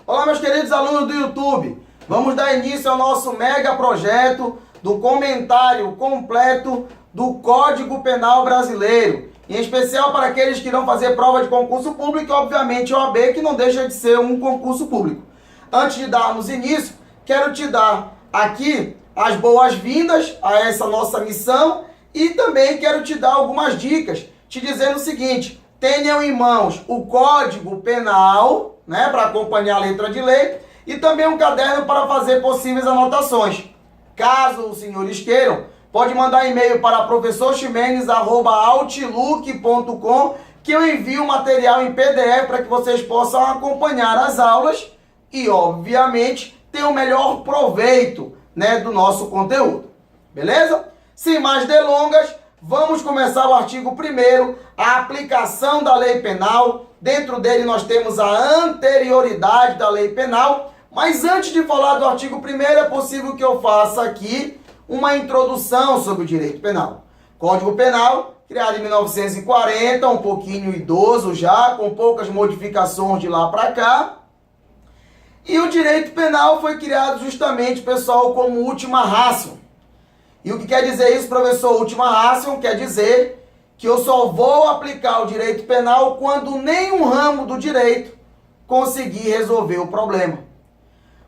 Olá, meus queridos alunos do YouTube. Vamos dar início ao nosso mega projeto do comentário completo do Código Penal Brasileiro. Em especial para aqueles que irão fazer prova de concurso público e, obviamente, OAB, que não deixa de ser um concurso público. Antes de darmos início, quero te dar aqui as boas-vindas a essa nossa missão e também quero te dar algumas dicas, te dizendo o seguinte: tenham em mãos o Código Penal, para acompanhar a letra de lei, e também um caderno para fazer possíveis anotações. Caso os senhores queiram, pode mandar e-mail para professorximenes@outlook.com, que eu envio o material em PDF para que vocês possam acompanhar as aulas e, obviamente, ter o melhor proveito, do nosso conteúdo. Beleza? Sem mais delongas, vamos começar o artigo 1º, a aplicação da lei penal. Dentro dele nós temos a anterioridade da lei penal, mas antes de falar do artigo 1º, é possível que eu faça aqui uma introdução sobre o direito penal. Código Penal, criado em 1940, um pouquinho idoso já, com poucas modificações de lá para cá. E o direito penal foi criado justamente, pessoal, como última ratio. E o que quer dizer isso, professor? Última ratio quer dizer que eu só vou aplicar o direito penal quando nenhum ramo do direito conseguir resolver o problema.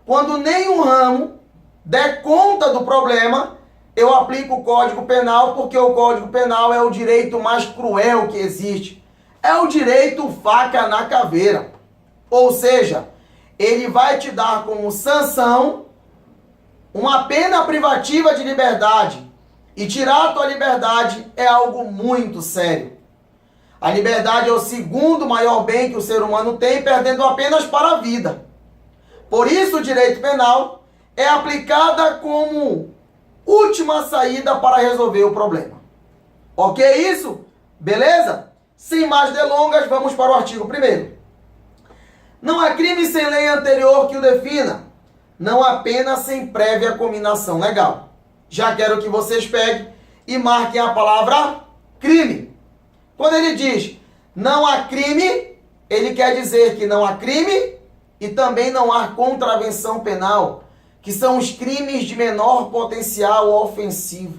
Quando nenhum ramo der conta do problema, eu aplico o Código Penal, porque o Código Penal é o direito mais cruel que existe. É o direito faca na caveira. Ou seja, ele vai te dar como sanção uma pena privativa de liberdade. E tirar a tua liberdade é algo muito sério. A liberdade é o segundo maior bem que o ser humano tem, perdendo apenas para a vida. Por isso o direito penal é aplicada como última saída para resolver o problema. Ok isso? Beleza? Sem mais delongas, vamos para o artigo 1º. Não há crime sem lei anterior que o defina. Não há pena sem prévia cominação legal. Já quero que vocês peguem e marquem a palavra crime. Quando ele diz não há crime, ele quer dizer que não há crime e também não há contravenção penal, que são os crimes de menor potencial ofensivo.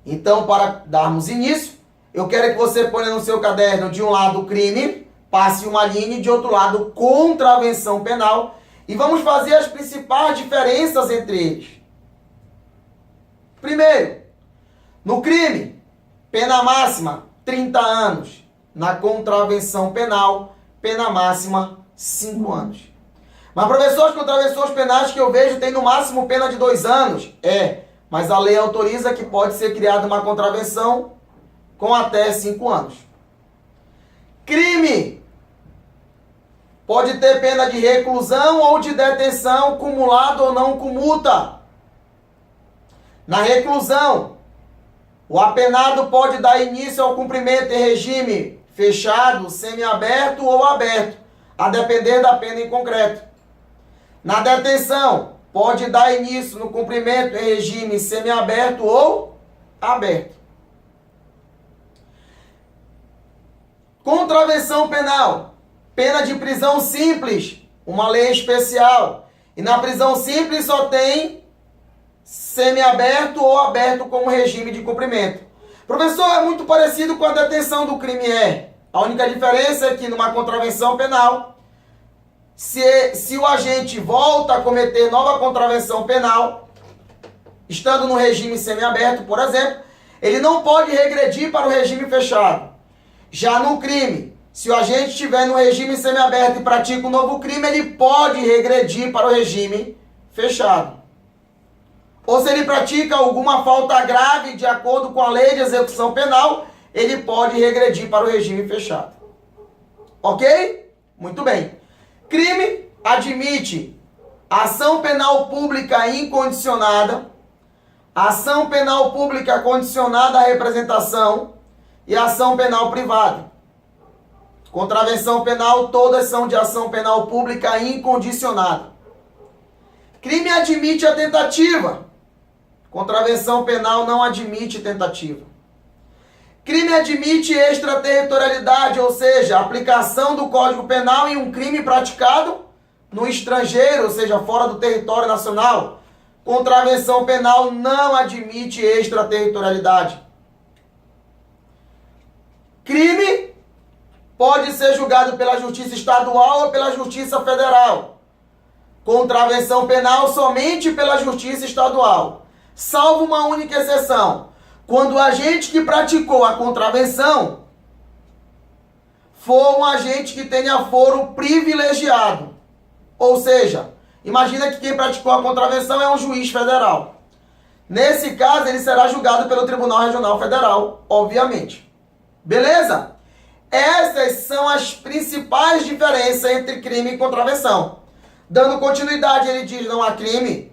Então, para darmos início, eu quero que você ponha no seu caderno de um lado crime, passe uma linha, e de outro lado contravenção penal, e vamos fazer as principais diferenças entre eles. Primeiro, no crime, pena máxima 30 anos. Na contravenção penal, pena máxima 5 anos. Mas, professor, as contravenções penais que eu vejo tem no máximo pena de 2 anos. Mas a lei autoriza que pode ser criada uma contravenção com até 5 anos. Crime pode ter pena de reclusão ou de detenção, cumulado ou não com multa. Na reclusão, o apenado pode dar início ao cumprimento em regime fechado, semiaberto ou aberto, a depender da pena em concreto. Na detenção, pode dar início no cumprimento em regime semiaberto ou aberto. Contravenção penal, pena de prisão simples, uma lei especial. E na prisão simples só tem semiaberto ou aberto como regime de cumprimento. Professor, é muito parecido com a detenção do crime. A única diferença é que numa contravenção penal, se o agente volta a cometer nova contravenção penal, estando no regime semiaberto, por exemplo, ele não pode regredir para o regime fechado. Já no crime, se o agente estiver no regime semiaberto e pratica um novo crime, ele pode regredir para o regime fechado. Ou se ele pratica alguma falta grave de acordo com a lei de execução penal, ele pode regredir para o regime fechado. Ok? Muito bem. Crime admite ação penal pública incondicionada, ação penal pública condicionada à representação e ação penal privada. Contravenção penal, todas são de ação penal pública incondicionada. Crime admite a tentativa. Contravenção penal não admite tentativa. Crime admite extraterritorialidade, ou seja, aplicação do Código Penal em um crime praticado no estrangeiro, ou seja, fora do território nacional, contravenção penal não admite extraterritorialidade. Crime pode ser julgado pela justiça estadual ou pela justiça federal. Contravenção penal somente pela justiça estadual. Salvo uma única exceção. Quando o agente que praticou a contravenção for um agente que tenha foro privilegiado. Ou seja, imagina que quem praticou a contravenção é um juiz federal. Nesse caso, ele será julgado pelo Tribunal Regional Federal, obviamente. Beleza? Essas são as principais diferenças entre crime e contravenção. Dando continuidade, ele diz: não há crime,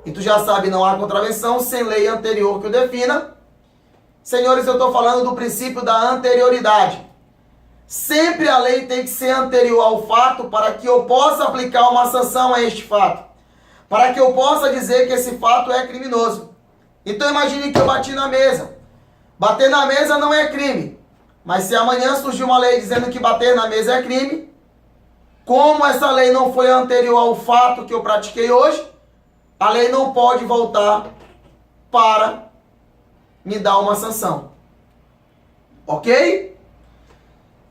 e tu já sabe, não há contravenção, sem lei anterior que o defina. Senhores, eu estou falando do princípio da anterioridade. Sempre a lei tem que ser anterior ao fato para que eu possa aplicar uma sanção a este fato. Para que eu possa dizer que esse fato é criminoso. Então imagine que eu bati na mesa. Bater na mesa não é crime. Mas se amanhã surgir uma lei dizendo que bater na mesa é crime, como essa lei não foi anterior ao fato que eu pratiquei hoje, a lei não pode voltar para me dar uma sanção. Ok?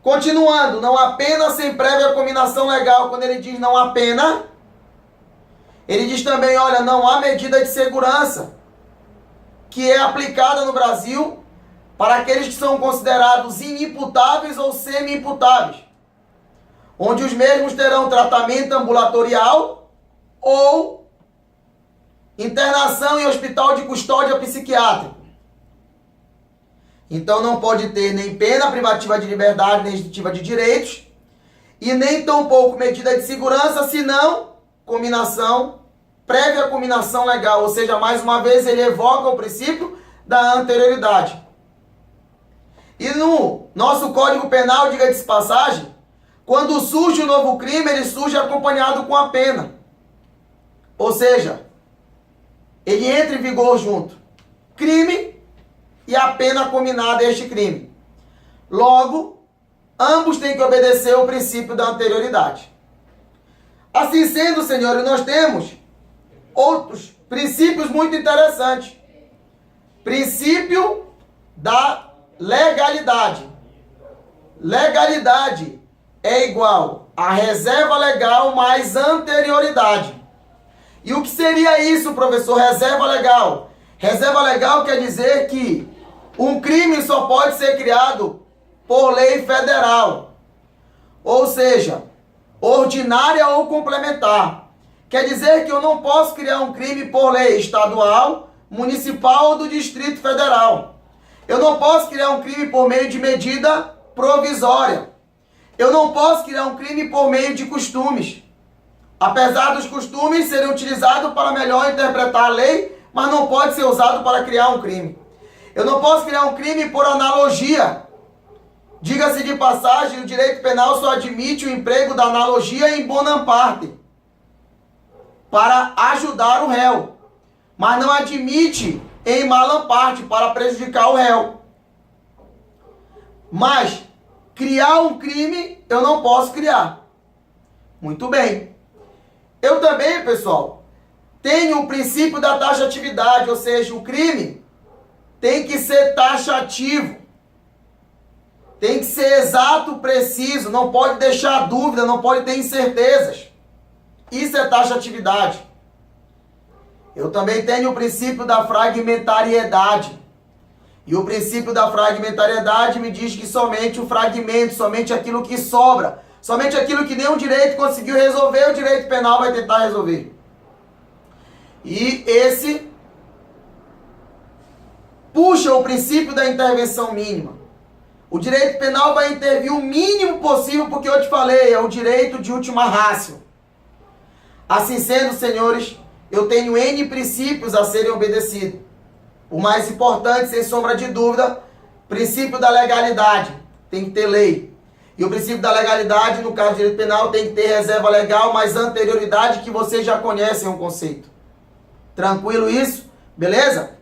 Continuando, não há pena sem prévia cominação legal. Quando ele diz não há pena, ele diz também, olha, não há medida de segurança que é aplicada no Brasil para aqueles que são considerados inimputáveis ou semi-imputáveis, onde os mesmos terão tratamento ambulatorial ou internação em hospital de custódia psiquiátrica. Então não pode ter nem pena privativa de liberdade, nem restritiva de direitos, e nem tampouco medida de segurança, senão cominação, prévia cominação legal. Ou seja, mais uma vez ele evoca o princípio da anterioridade. E no nosso Código Penal, diga-se de passagem, quando surge um novo crime, ele surge acompanhado com a pena. Ou seja, ele entra em vigor junto. Crime e a pena combinada a este crime. Logo, ambos têm que obedecer ao princípio da anterioridade. Assim sendo, senhores, nós temos outros princípios muito interessantes. Princípio da legalidade. Legalidade é igual a reserva legal mais anterioridade. E o que seria isso, professor? Reserva legal. Reserva legal quer dizer que um crime só pode ser criado por lei federal, ou seja, ordinária ou complementar. Quer dizer que eu não posso criar um crime por lei estadual, municipal ou do Distrito Federal. Eu não posso criar um crime por meio de medida provisória. Eu não posso criar um crime por meio de costumes. Apesar dos costumes serem utilizados para melhor interpretar a lei, mas não pode ser usado para criar um crime. Eu não posso criar um crime por analogia. Diga-se de passagem, o direito penal só admite o emprego da analogia em bonam parte, para ajudar o réu, mas não admite em malam parte, para prejudicar o réu. Mas criar um crime eu não posso criar. Muito bem. Eu também, pessoal, tenho o princípio da taxatividade, ou seja, o crime tem que ser taxativo. Tem que ser exato, preciso, não pode deixar dúvida, não pode ter incertezas. Isso é taxatividade. Eu também tenho o princípio da fragmentariedade. E o princípio da fragmentariedade me diz que somente o fragmento, somente aquilo que sobra, somente aquilo que nenhum direito conseguiu resolver, o direito penal vai tentar resolver. E esse puxa o princípio da intervenção mínima. O direito penal vai intervir o mínimo possível, porque eu te falei, é o direito de última ratio. Assim sendo, senhores, eu tenho N princípios a serem obedecidos. O mais importante, sem sombra de dúvida, princípio da legalidade. Tem que ter lei. E o princípio da legalidade, no caso do direito penal, tem que ter reserva legal, mas anterioridade, que vocês já conhecem o conceito. Tranquilo isso? Beleza?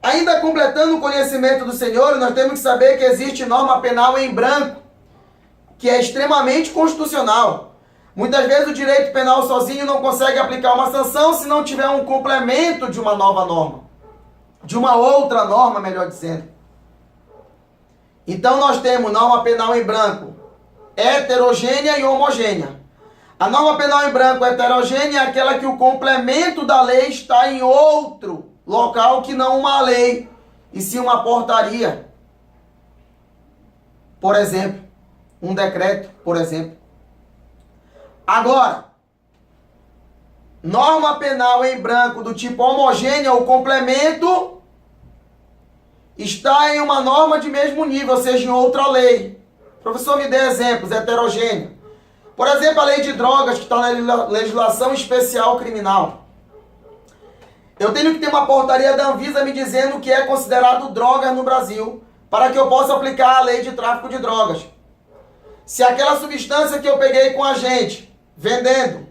Ainda completando o conhecimento do senhor, nós temos que saber que existe norma penal em branco, que é extremamente constitucional. Muitas vezes o direito penal sozinho não consegue aplicar uma sanção se não tiver um complemento de uma nova norma. De uma outra norma, melhor dizendo. Então nós temos norma penal em branco heterogênea e homogênea. A norma penal em branco heterogênea é aquela que o complemento da lei está em outro local que não uma lei, e sim uma portaria. Por exemplo, um decreto, por exemplo. Agora, norma penal em branco do tipo homogênea, o complemento está em uma norma de mesmo nível, ou seja, em outra lei. Professor, me dê exemplos, heterogêneo. Por exemplo, a lei de drogas, que está na legislação especial criminal. Eu tenho que ter uma portaria da Anvisa me dizendo o que é considerado drogas no Brasil, para que eu possa aplicar a lei de tráfico de drogas. Se aquela substância que eu peguei com a gente, vendendo,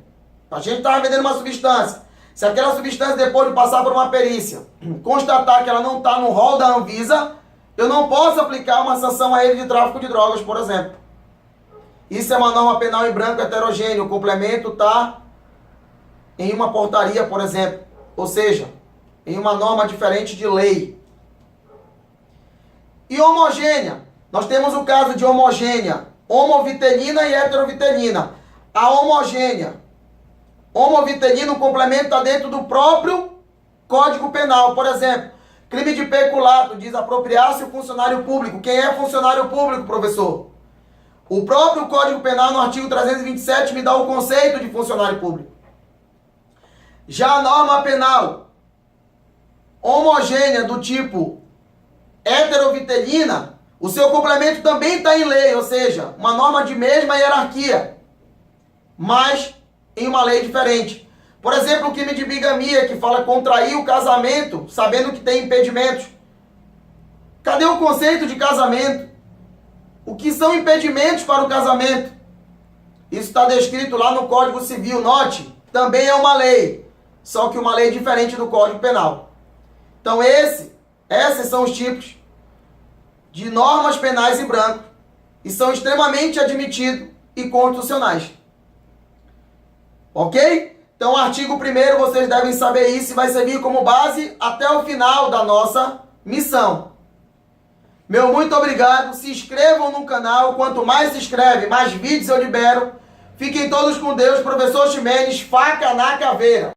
a gente estava vendendo uma substância, se aquela substância, depois de passar por uma perícia, constatar que ela não está no rol da Anvisa, eu não posso aplicar uma sanção a ele de tráfico de drogas, por exemplo. Isso é uma norma penal em branco heterogêneo. O complemento está em uma portaria, por exemplo. Ou seja, em uma norma diferente de lei. E homogênea. Nós temos o caso de homogênea, homovitelina e heterovitelina. A homogênea. Homovitelina, o complemento está dentro do próprio Código Penal. Por exemplo, crime de peculato, desapropriar-se o funcionário público. Quem é funcionário público, professor? O próprio Código Penal, no artigo 327, me dá o conceito de funcionário público. Já a norma penal homogênea do tipo heterovitelina, o seu complemento também está em lei, ou seja, uma norma de mesma hierarquia, mas em uma lei diferente. Por exemplo, o crime de bigamia, que fala contrair o casamento, sabendo que tem impedimentos. Cadê o conceito de casamento? O que são impedimentos para o casamento? Isso está descrito lá no Código Civil, note, também é uma lei, só que uma lei diferente do Código Penal. Então esses são os tipos de normas penais em branco e são extremamente admitidos e constitucionais. Ok? Então, artigo 1º, vocês devem saber isso e vai servir como base até o final da nossa missão. Meu muito obrigado. Se inscrevam no canal. Quanto mais se inscreve, mais vídeos eu libero. Fiquem todos com Deus. Professor Ximenes, faca na caveira.